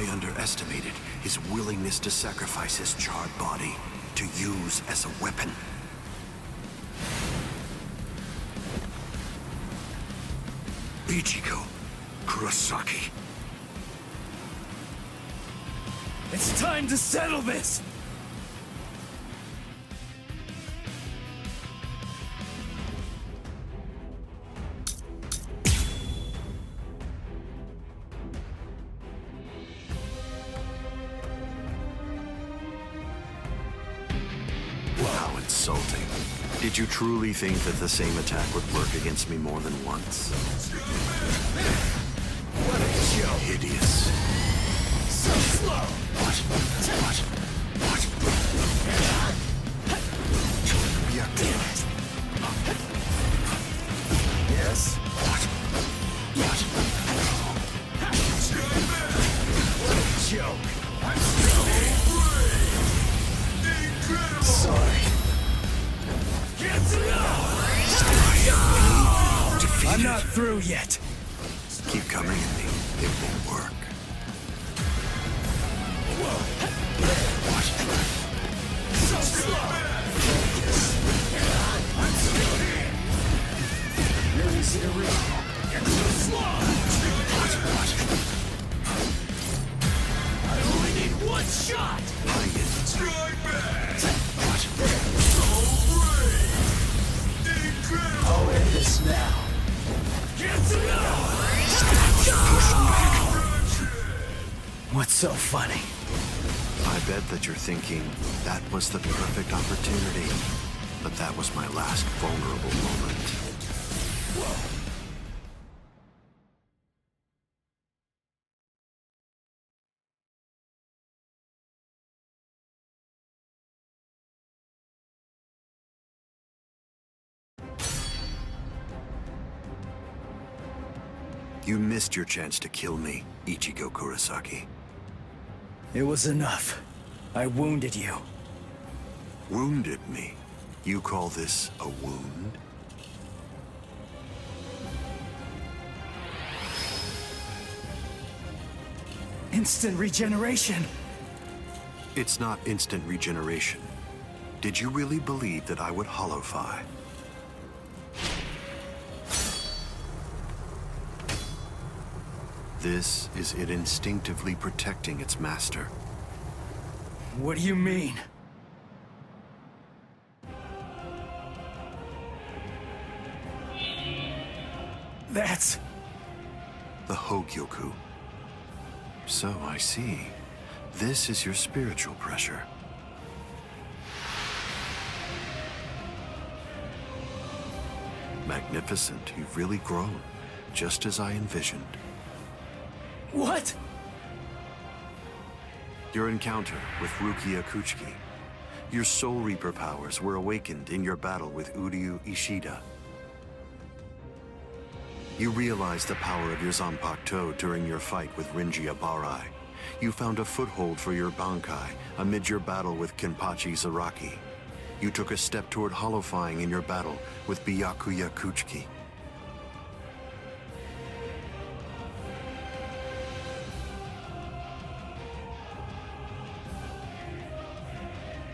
I underestimated his willingness to sacrifice his charred body to use as a weapon. Ichigo Kurosaki. It's time to settle this! How insulting. Did you truly think that the same attack would work against me more than once? What a joke! Hideous. So slow! What? Yeah. Yes? What? What a joke! Sorry. I'm not through yet. Keep coming at me. It won't work. What? So slow! You're easy to read. You're too slow! What? I only need one shot! Hide it. Strike back! What? So brave! Incredible! I'll end this now. What's so funny? I bet that you're thinking, that was the perfect opportunity. But that was my last vulnerable moment. Whoa. You missed your chance to kill me, Ichigo Kurosaki. It was enough. I wounded you. Wounded me? You call this a wound? Instant regeneration. It's not instant regeneration. Did you really believe that I would holofy? This is it instinctively protecting its master. What do you mean? That's... The Hogyoku. So I see. This is your spiritual pressure. Magnificent. You've really grown, just as I envisioned. What? Your encounter with Rukia Kuchiki. Your Soul Reaper powers were awakened in your battle with Uryu Ishida. You realized the power of your Zanpakuto during your fight with Rinji Abarai. You found a foothold for your Bankai amid your battle with Kenpachi Zaraki. You took a step toward holofying in your battle with Byakuya Kuchiki.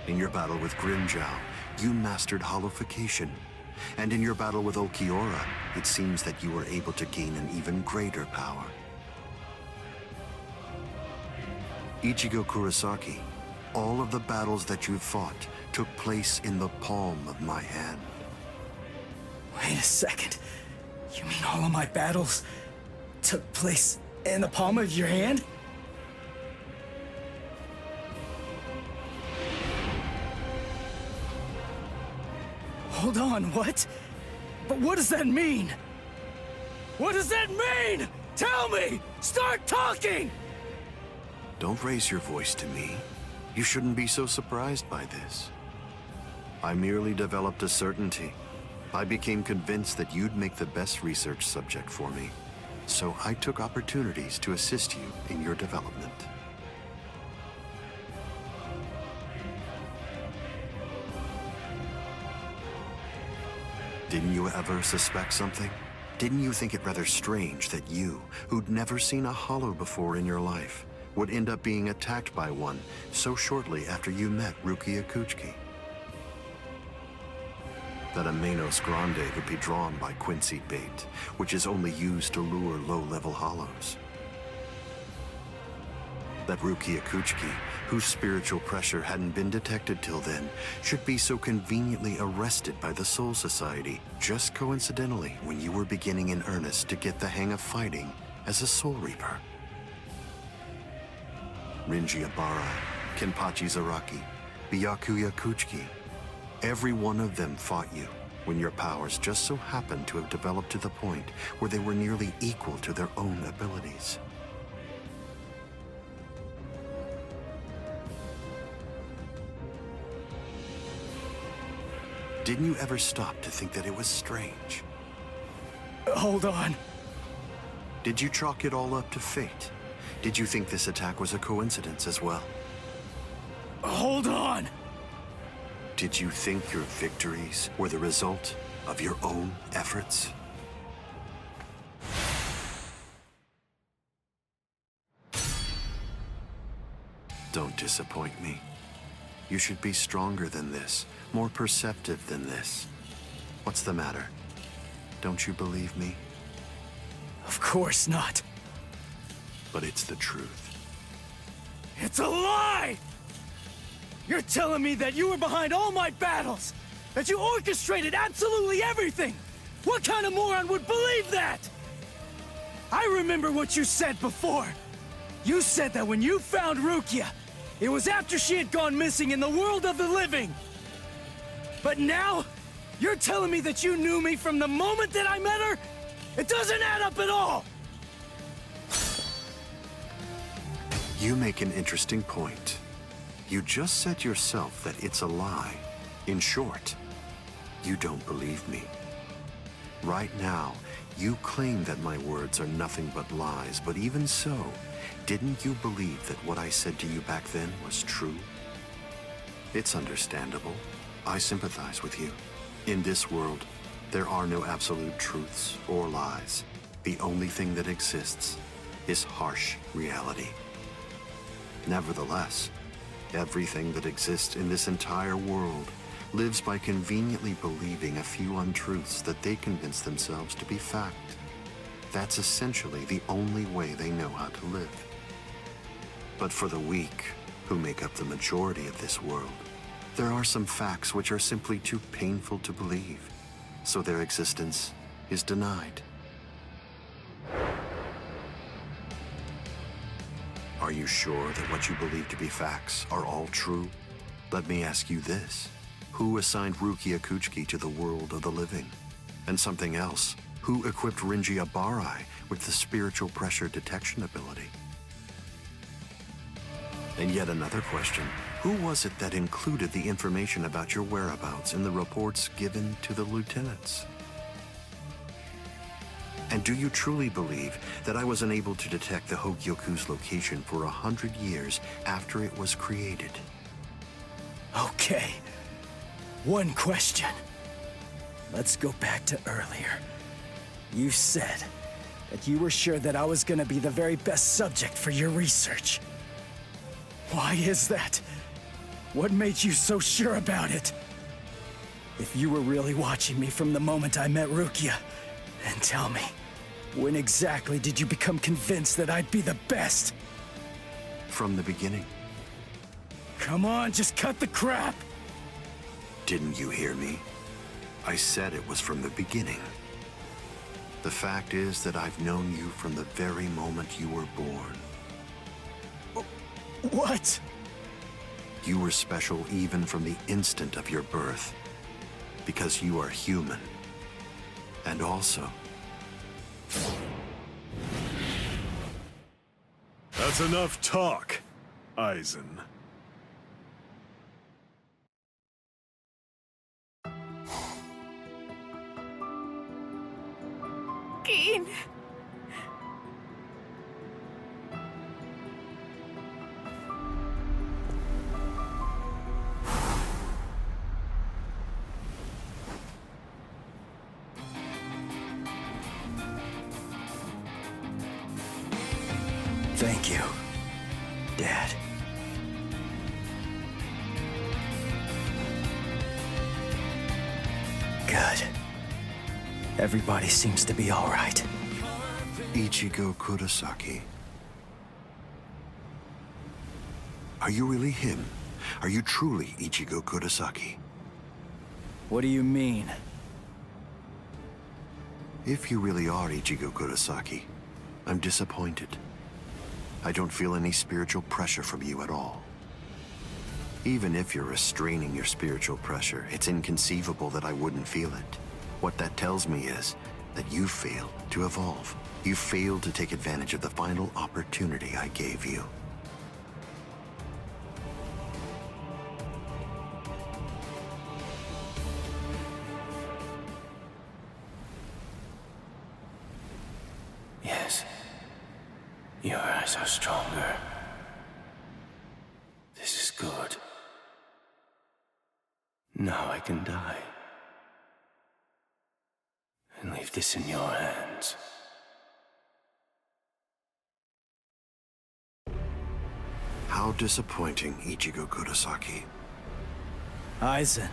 In your battle with Grimmjow, you mastered holofication. And in your battle with Ulquiorra, it seems that you were able to gain an even greater power. Ichigo Kurosaki, all of the battles that you've fought took place in the palm of my hand. Wait a second. You mean all of my battles took place in the palm of your hand? Hold on, what? But what does that mean? What does that mean? Tell me! Start talking! Don't raise your voice to me. You shouldn't be so surprised by this. I merely developed a certainty. I became convinced that you'd make the best research subject for me. So I took opportunities to assist you in your development. Didn't you ever suspect something? Didn't you think it rather strange that you, who'd never seen a hollow before in your life, would end up being attacked by one so shortly after you met Rukia Kuchiki. That a Manos Grande would be drawn by Quincy bait, which is only used to lure low-level hollows. That Rukia Kuchiki, whose spiritual pressure hadn't been detected till then, should be so conveniently arrested by the Soul Society just coincidentally when you were beginning in earnest to get the hang of fighting as a Soul Reaper. Rinji Abara, Kenpachi Zaraki, Byakuya Kuchiki, every one of them fought you when your powers just so happened to have developed to the point where they were nearly equal to their own abilities. Didn't you ever stop to think that it was strange? Hold on. Did you chalk it all up to fate? Did you think this attack was a coincidence as well? Hold on! Did you think your victories were the result of your own efforts? Don't disappoint me. You should be stronger than this, more perceptive than this. What's the matter? Don't you believe me? Of course not. But it's the truth. It's a lie! You're telling me that you were behind all my battles! That you orchestrated absolutely everything! What kind of moron would believe that? I remember what you said before. You said that when you found Rukia, it was after she had gone missing in the world of the living. But now, you're telling me that you knew me from the moment that I met her? It doesn't add up at all! You make an interesting point. You just said yourself that it's a lie. In short, you don't believe me. Right now, you claim that my words are nothing but lies, but even so, didn't you believe that what I said to you back then was true? It's understandable. I sympathize with you. In this world, there are no absolute truths or lies. The only thing that exists is harsh reality. Nevertheless, everything that exists in this entire world lives by conveniently believing a few untruths that they convince themselves to be fact. That's essentially the only way they know how to live. But for the weak, who make up the majority of this world, there are some facts which are simply too painful to believe, so their existence is denied. Are you sure that what you believe to be facts are all true? Let me ask you this. Who assigned Rukia Kuchiki to the world of the living? And something else, who equipped Rinji Abarai with the spiritual pressure detection ability? And yet another question, who was it that included the information about your whereabouts in the reports given to the lieutenants? And do you truly believe that I was unable to detect the Hogyoku's location for 100 years after it was created? Okay. One question. Let's go back to earlier. You said that you were sure that I was gonna be the very best subject for your research. Why is that? What made you so sure about it? If you were really watching me from the moment I met Rukia, then tell me, when exactly did you become convinced that I'd be the best? From the beginning. Come on, just cut the crap! Didn't you hear me? I said it was from the beginning. The fact is that I've known you from the very moment you were born. What? You were special even from the instant of your birth, because you are human. And also... That's enough talk, Aizen. Keen. Thank you. Dad. Good. Everybody seems to be all right. Ichigo Kurosaki. Are you really him? Are you truly Ichigo Kurosaki? What do you mean? If you really are Ichigo Kurosaki, I'm disappointed. I don't feel any spiritual pressure from you at all. Even if you're restraining your spiritual pressure, it's inconceivable that I wouldn't feel it. What that tells me is that you failed to evolve. You failed to take advantage of the final opportunity I gave you. Yes. Your eyes are stronger. This is good. Now I can die. And leave this in your hands. How disappointing, Ichigo Kurosaki. Aizen,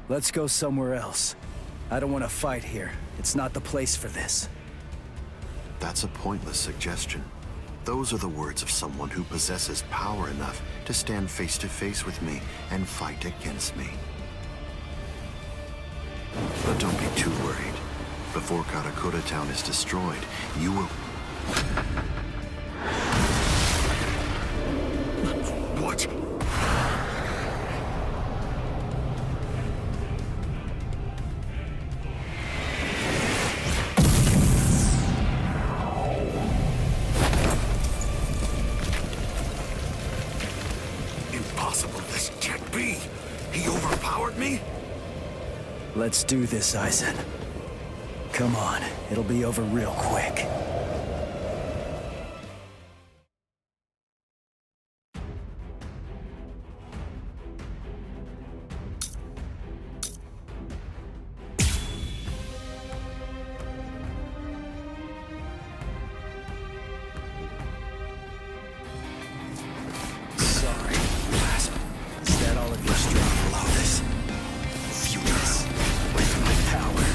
let's go somewhere else. I don't want to fight here. It's not the place for this. That's a pointless suggestion. Those are the words of someone who possesses power enough to stand face to face with me and fight against me. But don't be too worried. Before Karakura Town is destroyed, you will... What? Impossible, this can't be! He overpowered me? Let's do this, Aizen. Come on, it'll be over real quick. Sorry. Is that all of your strength? Allow this. Futile. With my power.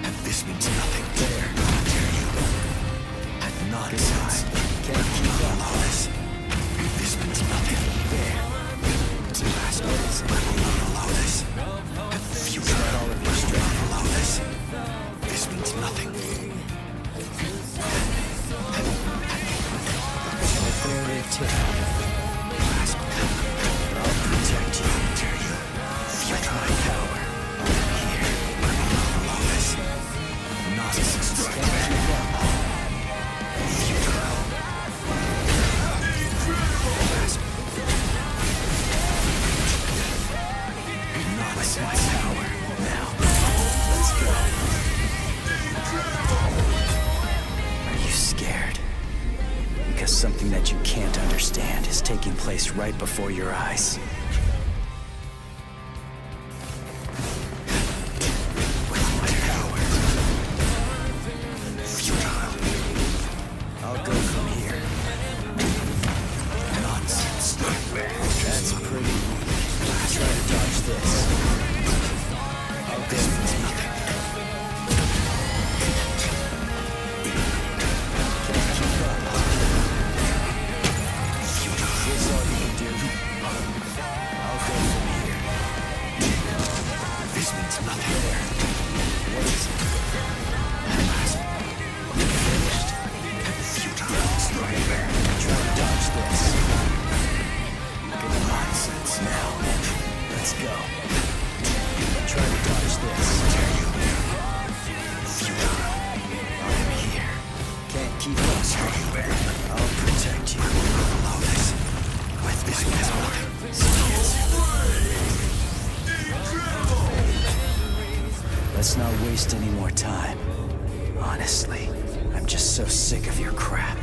And this means nothing. There. How dare you? And nonsense. Can't keep up. Allow this. This means nothing. There. To ask what is it? I will not allow this. And futile. Is that all of your strength? Allow this. This means nothing. Very tip. I'll protect you. Dare you? With my power. Here. I will not allow this. Nonsense. Can't keep up. Futile. With my power. Now, let's go. Are you scared? Because something that you can't understand is taking place right before your eyes. With my power. Futile. I'll go from here. Nonsense. That's pretty weak. Try to dodge this. I'll go from here. Can't keep up. This all you can do. I'll go from here. This means nothing. What is it? You finished. Futile. Right there. Try to dodge this. Good nonsense. Now, let's go. Try to dodge this. Dare you? Futile. I'm here. Can't keep up. Dare you bear? I'll protect you. I will not allow this. With this means nothing. Let's not waste any more time. Honestly, I'm just so sick of your crap.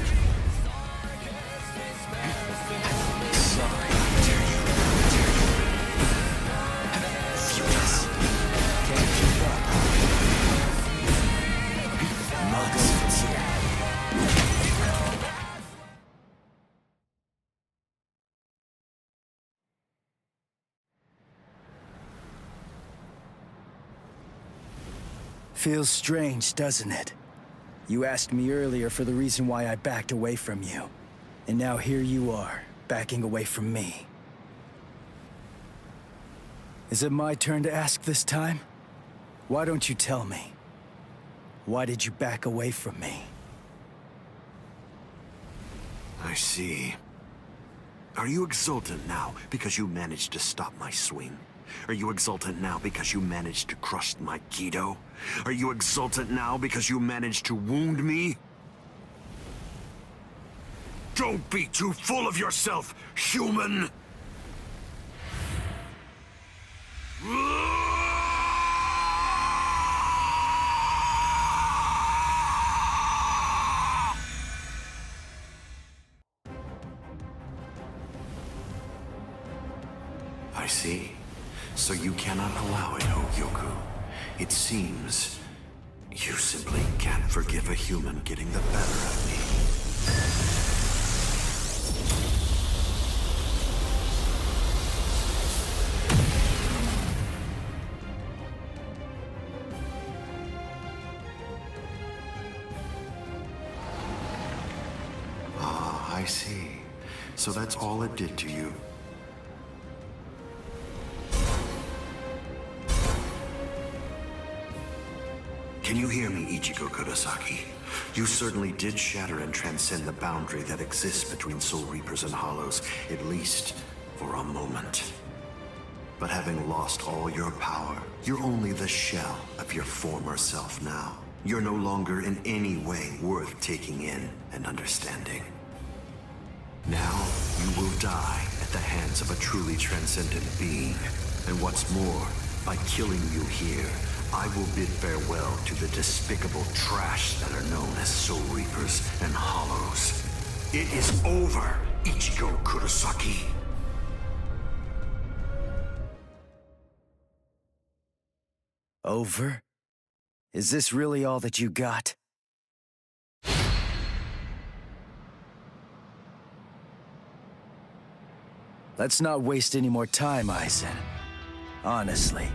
Sorry. Futile. Can't keep up. I'll go from here. Feels strange, doesn't it? You asked me earlier for the reason why I backed away from you. And now here you are, backing away from me. Is it my turn to ask this time? Why don't you tell me? Why did you back away from me? I see. Are you exultant now because you managed to stop my swing? Are you exultant now because you managed to crush my Kido? Are you exultant now because you managed to wound me? Don't be too full of yourself, human! I see. So you cannot allow it, Hogyoku. It seems you simply can't forgive a human getting the better of me. Ah, I see. So that's all it did to you. Can you hear me, Ichigo Kurosaki? You certainly did shatter and transcend the boundary that exists between Soul Reapers and Hollows, at least for a moment. But having lost all your power, you're only the shell of your former self now. You're no longer in any way worth taking in and understanding. Now, you will die at the hands of a truly transcendent being. And what's more, by killing you here, I will bid farewell to the despicable trash that are known as Soul Reapers and Hollows. It is over, Ichigo Kurosaki. Over? Is this really all that you got? Let's not waste any more time, Aizen. Honestly,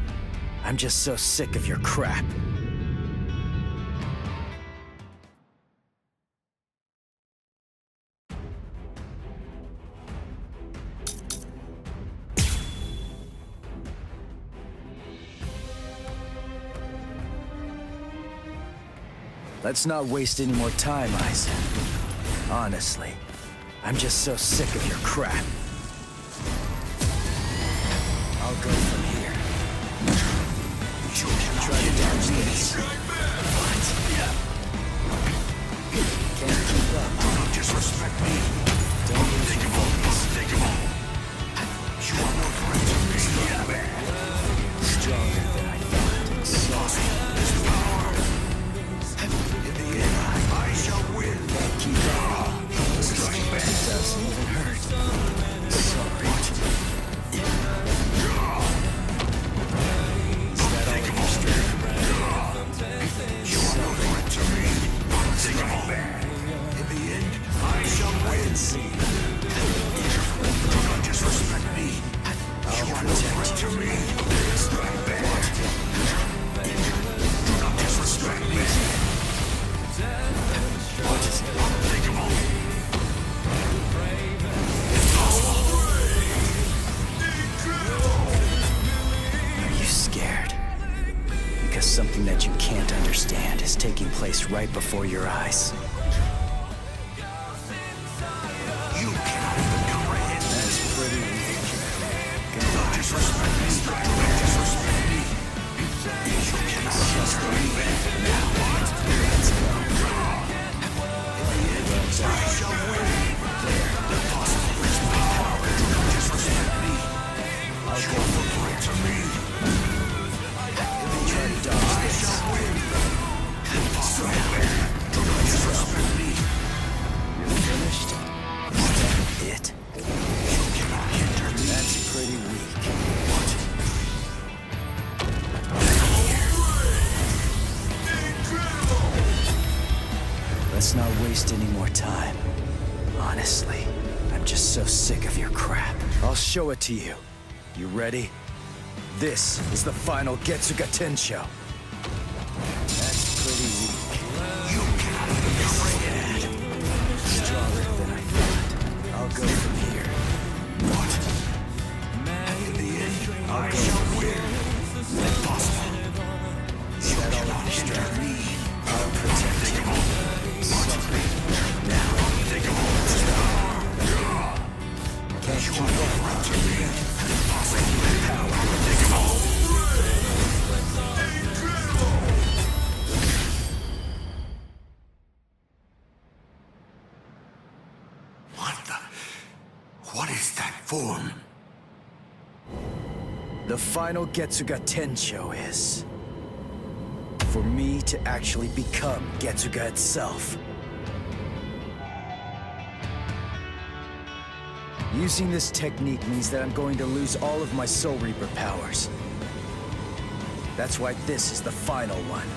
I'm just so sick of your crap. Let's not waste any more time, Aizen. Honestly, I'm just so sick of your crap. I'll go from here. Try to dodge this. What? Can't keep up. Don't disrespect me. Don't lose your focus. You are no threat to me. Stronger than I thought. Sorry. This power. In the end, I shall win. Can't keep up. Strike back. Doesn't even hurt. Sorry. You are no threat to me. Strike back. In the end, I shall win. Do not disrespect me. You are no threat to me. Strike back. Do not disrespect me. What is it? Unthinkable. Are you scared? Because something that you can't understand is taking place right before your eyes. You cannot even comprehend That's this. pretty weak. Don't disrespect me. Don't disrespect me. You cannot disrespect me. Now what? Let's go. In the end, I shall win. Impossible is my power. Do not disrespect me. You are no threat to me. Try to dodge I this. shall win. Impossible. Do not disrespect me. You're finished? Is that it? You cannot hinder me. That's pretty weak. What? Let's not waste any more time. Honestly, I'm just so sick of your crap. I'll show it to you. You ready? This is the Final Getsuga Tensho. I'll go from here. What? And in the end, I shall win. Impossible. You cannot distract me. I'll protect you. What? Now, think of all this power. Can't You keep are not up. right to me. Impossible. Power. Think of all. What is that form? The Final Getsuga Tensho is for me to actually become Getsuga itself. Using this technique means that I'm going to lose all of my Soul Reaper powers. That's why this is the final one.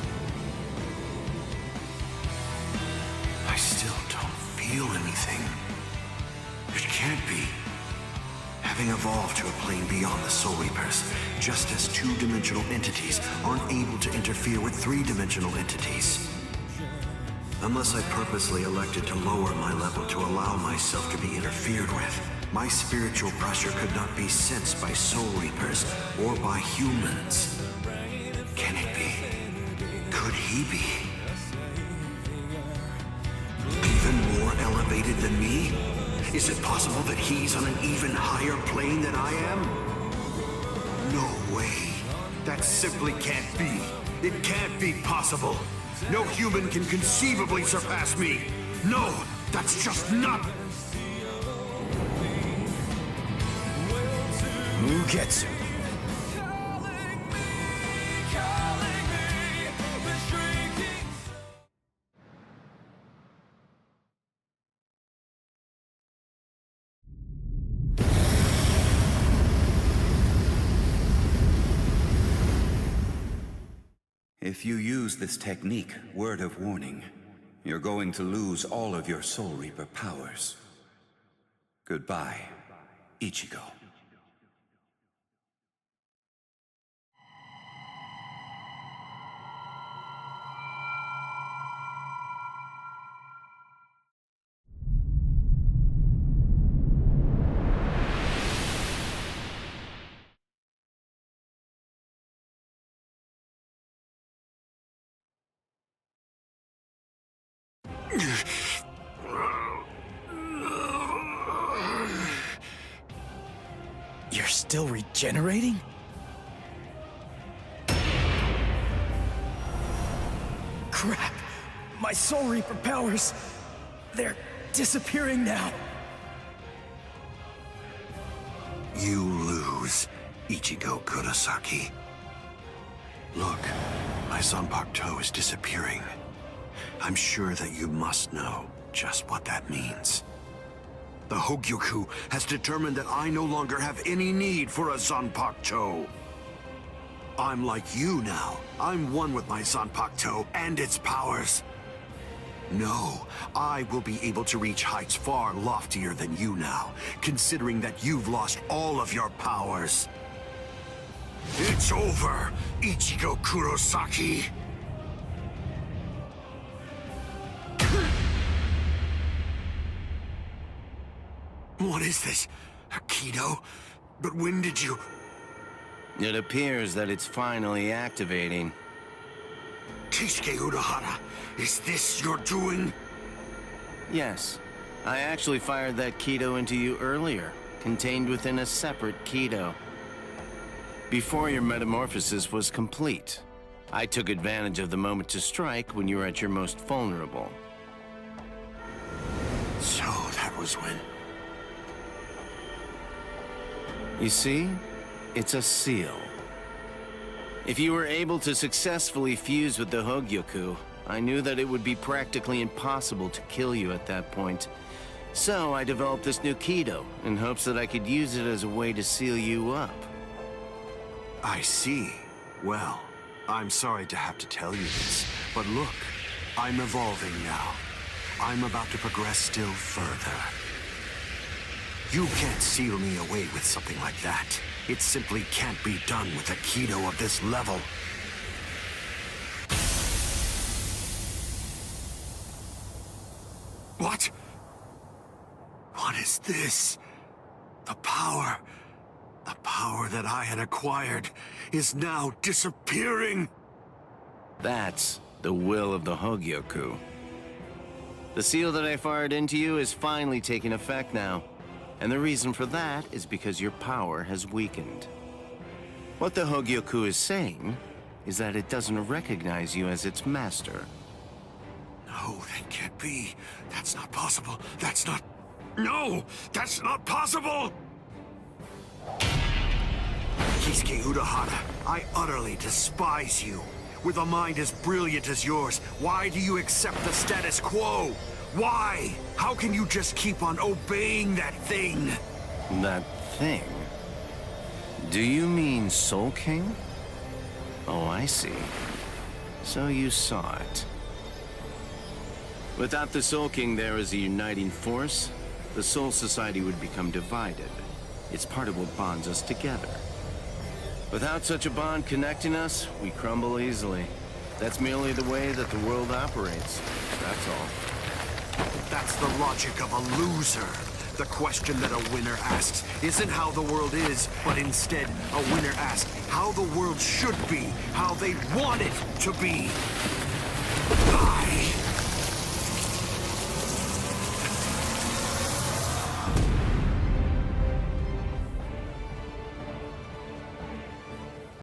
I still don't feel anything. It can't be. Having evolved to a plane beyond the Soul Reapers, just as two-dimensional entities aren't able to interfere with three-dimensional entities. Unless I purposely elected to lower my level to allow myself to be interfered with, my spiritual pressure could not be sensed by Soul Reapers or by humans. Can it be? Could he be? Even more elevated than me? Is it possible that he's on an even higher plane than I am? No way. That simply can't be. It can't be possible. No human can conceivably surpass me. No, that's just not... Mugetsu. If you use this technique, word of warning, you're going to lose all of your Soul Reaper powers. Goodbye, Ichigo. You're still regenerating? Crap! My Soul Reaper powers, they're disappearing now. You lose, Ichigo Kurosaki. Look, my Zanpakuto is disappearing. I'm sure that you must know just what that means. The Hogyoku has determined that I no longer have any need for a Zanpakuto. I'm like you now. I'm one with my Zanpakuto and its powers. No, I will be able to reach heights far loftier than you now, considering that you've lost all of your powers. It's over, Ichigo Kurosaki! What is this? A Kido? But when did you... It appears that it's finally activating. Keisuke Urahara, is this your doing? Yes. I actually fired that Kido into you earlier, contained within a separate Kido. Before your metamorphosis was complete, I took advantage of the moment to strike when you were at your most vulnerable. So that was when... You see? It's a seal. If you were able to successfully fuse with the Hogyoku, I knew that it would be practically impossible to kill you at that point. So I developed this new Kido in hopes that I could use it as a way to seal you up. I see. Well, I'm sorry to have to tell you this, but look, I'm evolving now. I'm about to progress still further. You can't seal me away with something like that. It simply can't be done with a Kido of this level. What? What is is this? The power that I had acquired is now disappearing. That's the will of the Hogyoku. The seal that I fired into you is finally taking effect now. And the reason for that is because your power has weakened. What the Hogyoku is saying is that it doesn't recognize you as its master. No, that can't be. That's not possible. That's not... No! That's not possible! Kisuke Urahara, I utterly despise you. With a mind as brilliant as yours, why do you accept the status quo? Why? How can you just keep on obeying that thing? That thing? Do you mean Soul King? Oh, I see. So you saw it. Without the Soul King there as a uniting force, the Soul Society would become divided. It's part of what bonds us together. Without such a bond connecting us, we crumble easily. That's merely the way that the world operates. That's all. That's the logic of a loser. The question that a winner asks isn't how the world is, but instead, a winner asks how the world should be, how they want it to be. I